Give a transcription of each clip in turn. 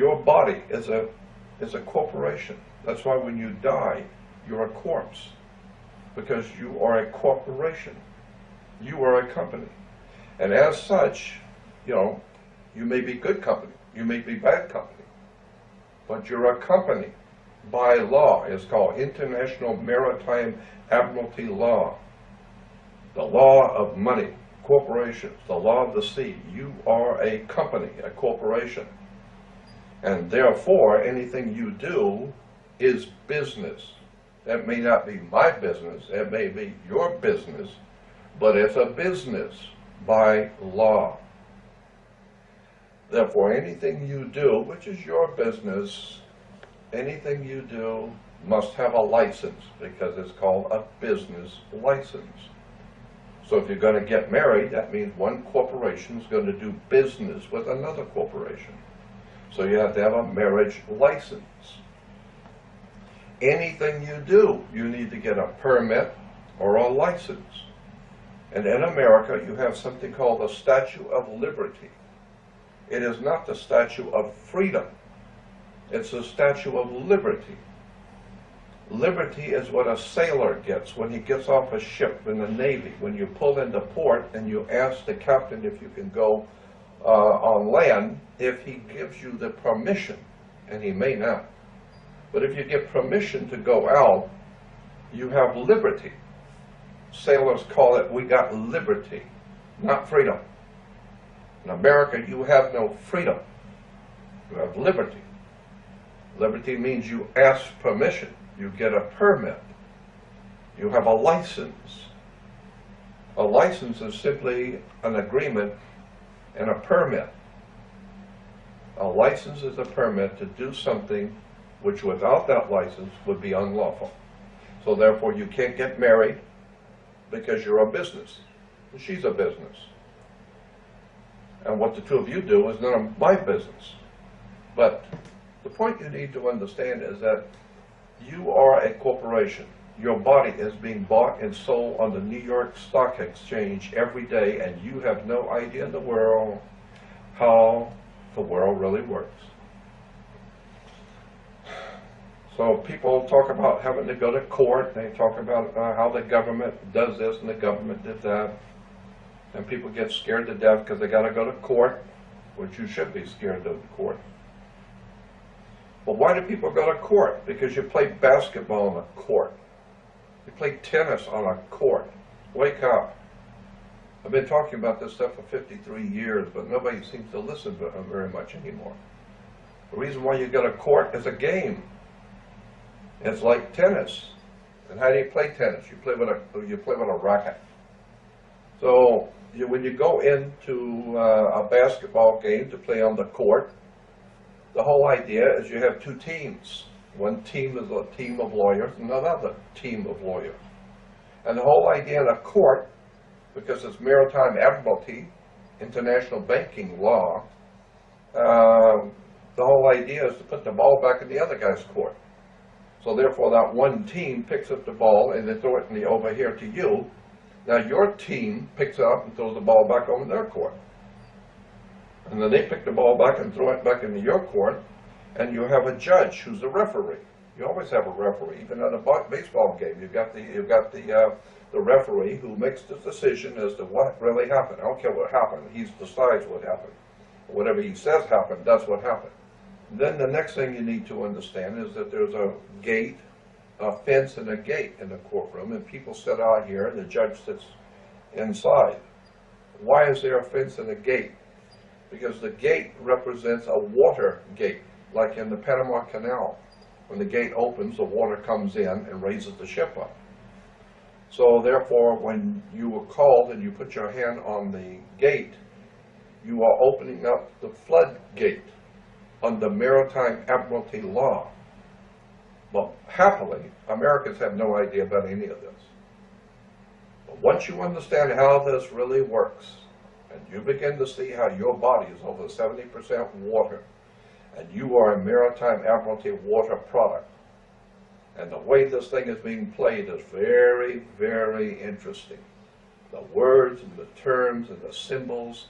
Your body is a corporation. That's why when you die, you're a corpse, because you are a corporation. You are a company. And as such, you may be good company, you may be bad company, but you're a company by law. It's called International Maritime Admiralty Law. The law of money, corporations, the law of the sea. You are a company, a corporation. And therefore, anything you do is business. That may not be my business, it may be your business, but it's a business by law. Therefore, anything you do, which is your business, anything you do must have a license, because it's called a business license. So if you're going to get married, that means one corporation is going to do business with another corporation. So you have to have a marriage license. Anything you do, you need to get a permit or a license. And in America, you have something called the Statue of Liberty. It is not the Statue of Freedom. It's the Statue of Liberty. Liberty is what a sailor gets when he gets off a ship in the Navy. When you pull into port and you ask the captain if you can go on land, if he gives you the permission, and he may not. But if you get permission to go out, you have liberty. Sailors call it, we got liberty, not freedom. In America, you have no freedom. You have liberty. Liberty means you ask permission. You get a permit. You have a license. A license is simply an agreement and a permit. A license is a permit to do something which without that license would be unlawful. So therefore you can't get married because you're a business. She's a business. And what the two of you do is none of my business. But the point you need to understand is that you are a corporation. Your body is being bought and sold on the New York Stock Exchange every day, and you have no idea in the world how the world really works. So people talk about having to go to court. They talk about how the government does this and the government did that. And people get scared to death because they got to go to court, which you should be scared of court. But why do people go to court? Because you play basketball on a court. You play tennis on a court. Wake up. I've been talking about this stuff for 53 years, but nobody seems to listen to it very much anymore. The reason why you go to court is a game. It's like tennis. And how do you play tennis? You play with a racket. So when you go into a basketball game to play on the court, the whole idea is you have two teams. One team is a team of lawyers and another team of lawyers. And the whole idea in a court, because it's maritime admiralty, international banking law, the whole idea is to put the ball back in the other guy's court. So therefore that one team picks up the ball and they throw it over here to you. Now your team picks it up and throws the ball back over their court. And then they pick the ball back and throw it back into your court, and you have a judge who's a referee. You always have a referee, even at a baseball game. You've got the referee who makes the decision as to what really happened. I don't care what happened. He decides what happened. Whatever he says happened, that's what happened. Then the next thing you need to understand is that there's a gate, a fence and a gate in the courtroom, and people sit out here and the judge sits inside. Why is there a fence and a gate? Because the gate represents a water gate, like in the Panama Canal. When the gate opens, the water comes in and raises the ship up. So therefore, when you are called and you put your hand on the gate, you are opening up the floodgate under maritime admiralty law. But happily, Americans have no idea about any of this. But once you understand how this really works, and you begin to see how your body is over 70% water, and you are a maritime admiralty water product, and the way this thing is being played is very, very interesting. The words and the terms and the symbols,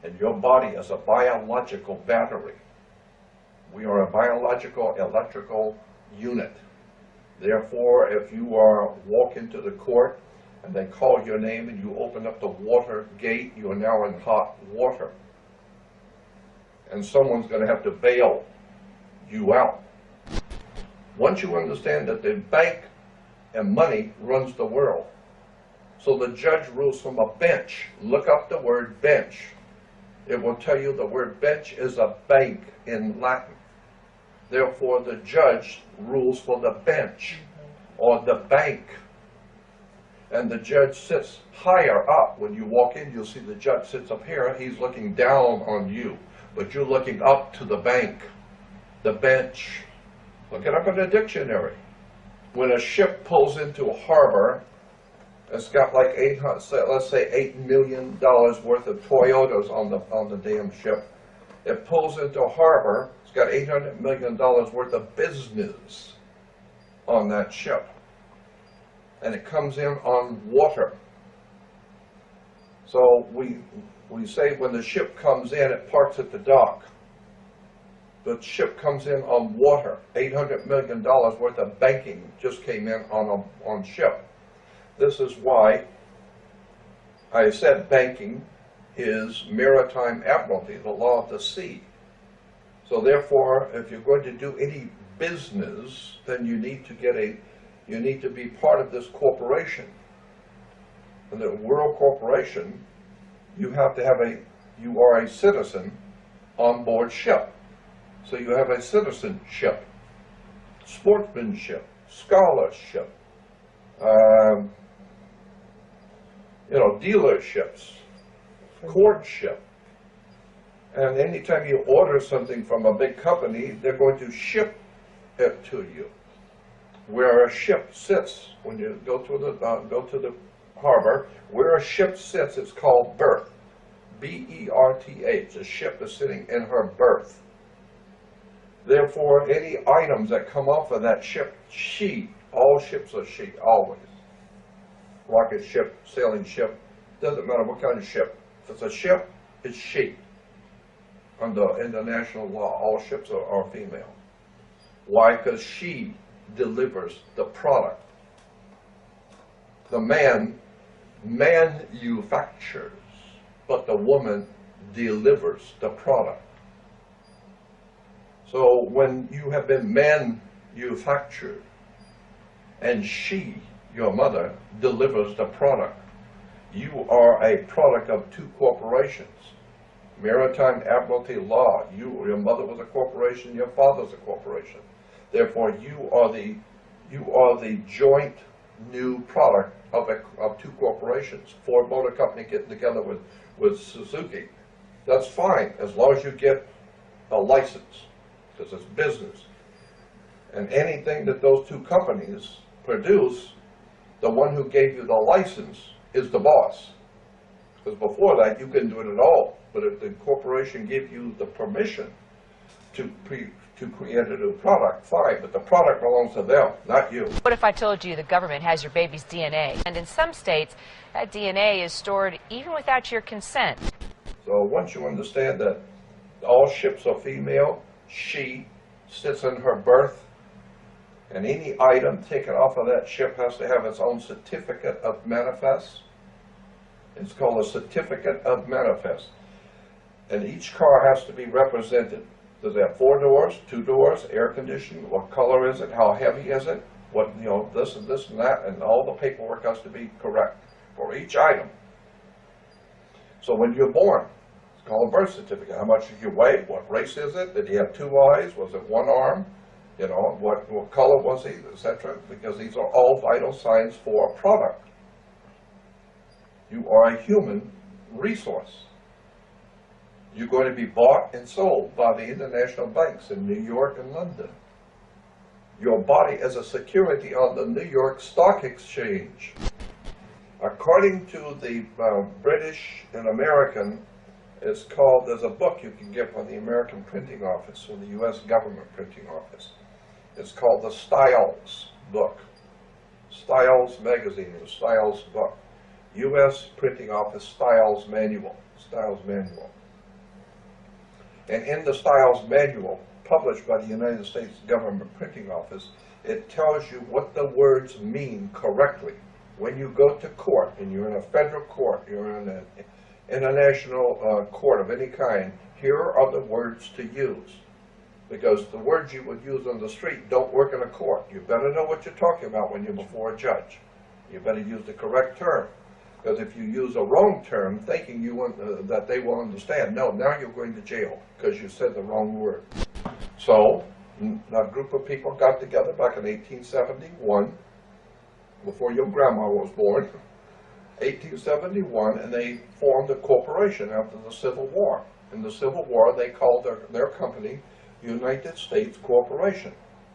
and your body is a biological battery. We are a biological electrical unit. Therefore, if you walk into the court and they call your name and you open up the water gate, you are now in hot water. And someone's going to have to bail you out. Once you understand that the bank and money runs the world, so the judge rules from a bench. Look up the word bench. It will tell you the word bench is a bank in Latin. Therefore, the judge rules for the bench or the bank. And the judge sits higher up. When you walk in, you'll see the judge sits up here. He's looking down on you, but you're looking up to the bank, the bench. Look it up in the dictionary. When a ship pulls into a harbor, it's got like let's say $8 million worth of Toyotas on the damn ship. It pulls into a harbor. It's got $800 million worth of business on that ship, and it comes in on water. So we say when the ship comes in, it parks at the dock. The ship comes in on water. $800 million worth of banking just came in on ship. This is why I said banking is maritime admiralty, the law of the sea. So therefore, if you're going to do any business, then you need to be part of this corporation. And the World Corporation, you are a citizen on board ship. So you have a citizenship, sportsmanship, scholarship, dealerships, courtship. And anytime you order something from a big company, they're going to ship it to you. Where a ship sits, when you go to the harbor, where a ship sits, it's called berth. B-E-R-T-H. A ship is sitting in her berth. Therefore, any items that come off of that ship, all ships are she, always. Rocket ship, sailing ship, doesn't matter what kind of ship. If it's a ship, it's she. Under international law, all ships are female. Why? Because she delivers the product. The man manufactures, but the woman delivers the product. So when you have been manufactured and she, your mother, delivers the product, you are a product of two corporations. Maritime admiralty law. Your mother was a corporation, your father's a corporation. Therefore, you are the joint new product of two corporations. Ford Motor Company getting together with Suzuki. That's fine, as long as you get a license, because it's business. And anything that those two companies produce, the one who gave you the license is the boss. Because before that, you couldn't do it at all. But if the corporation gave you the permission to create a new product, fine, but the product belongs to them, not you. What if I told you the government has your baby's DNA? And in some states, that DNA is stored even without your consent. So once you understand that all ships are female, she sits in her berth, and any item taken off of that ship has to have its own certificate of manifest. It's called a certificate of manifest. And each car has to be represented. Does it have 4 doors, 2 doors, air conditioning? What color is it? How heavy is it? What, this and this and that, and all the paperwork has to be correct for each item. So when you're born, it's called a birth certificate. How much did you weigh? What race is it? Did he have 2 eyes? Was it 1 arm? What color was he, etc. Because these are all vital signs for a product. You are a human resource. You're going to be bought and sold by the international banks in New York and London. Your body is a security on the New York Stock Exchange. According to the British and American, there's a book you can get from the American printing office or the U.S. government printing office. It's called the Styles book. Styles magazine, the Styles book. U.S. printing office Styles manual. Styles manual. And in the Styles manual, published by the United States Government Printing Office, it tells you what the words mean correctly. When you go to court, and you're in a federal court, you're in an international court of any kind, here are the words to use. Because the words you would use on the street don't work in a court. You better know what you're talking about when you're before a judge. You better use the correct term. Because if you use a wrong term, thinking that they will understand, no, now you're going to jail because you said the wrong word. So, a group of people got together back in 1871, before your grandma was born, 1871, and they formed a corporation after the Civil War. In the Civil War, they called their company United States Corporation.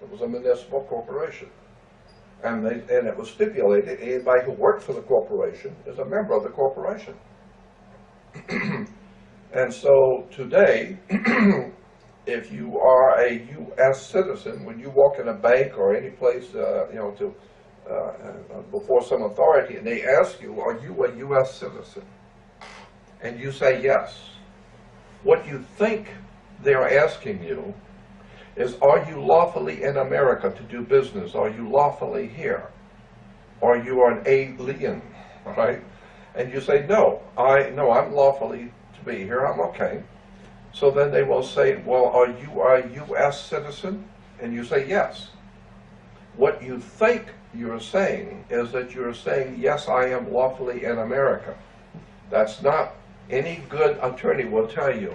It was a municipal corporation. And it was stipulated anybody who worked for the corporation is a member of the corporation. And so today, if you are a U.S. citizen, when you walk in a bank or any place, before some authority, and they ask you, are you a U.S. citizen? And you say yes. What you think they're asking you is, are you lawfully in America to do business? Are you lawfully here? Are you an alien? Right? And you say, no, I'm lawfully to be here, I'm okay. So then they will say, well, are you a U.S. citizen? And you say, yes. What you think you're saying is that you're saying, yes, I am lawfully in America. That's not, any good attorney will tell you,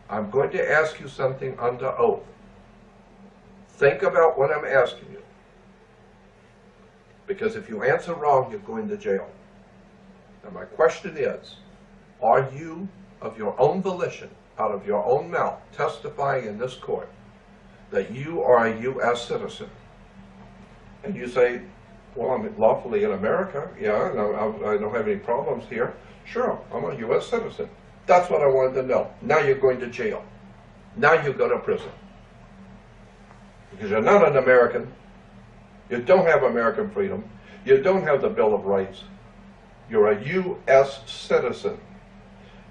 I'm going to ask you something under oath. Think about what I'm asking you. Because if you answer wrong, you're going to jail. Now my question is, are you, of your own volition, out of your own mouth, testifying in this court that you are a U.S. citizen? And you say, well, I'm lawfully in America. Yeah, no, I don't have any problems here. Sure, I'm a U.S. citizen. That's what I wanted to know. Now you're going to jail. Now you go to prison. Because you're not an American. You don't have American freedom. You don't have the Bill of Rights. You're a U.S. citizen.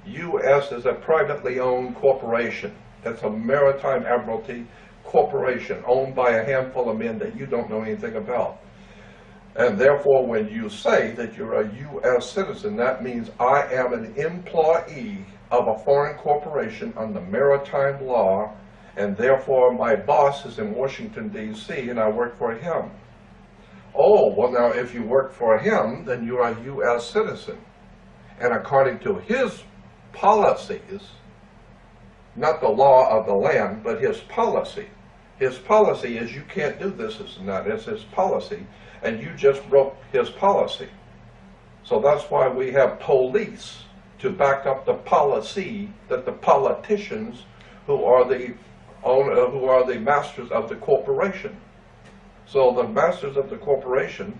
U.S. is a privately owned corporation. That's a maritime admiralty corporation owned by a handful of men that you don't know anything about. And therefore, when you say that you're a U.S. citizen, that means I am an employee of a foreign corporation under maritime law, and therefore my boss is in Washington, D.C., and I work for him. Oh, well now, if you work for him, then you're a U.S. citizen. And according to his policies, not the law of the land, but his policy. His policy is you can't do this and that. It's his policy. And you just broke his policy. So that's why we have police to back up the policy that the politicians who are the masters of the corporation. So the masters of the corporation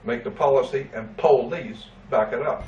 make the policy and police back it up.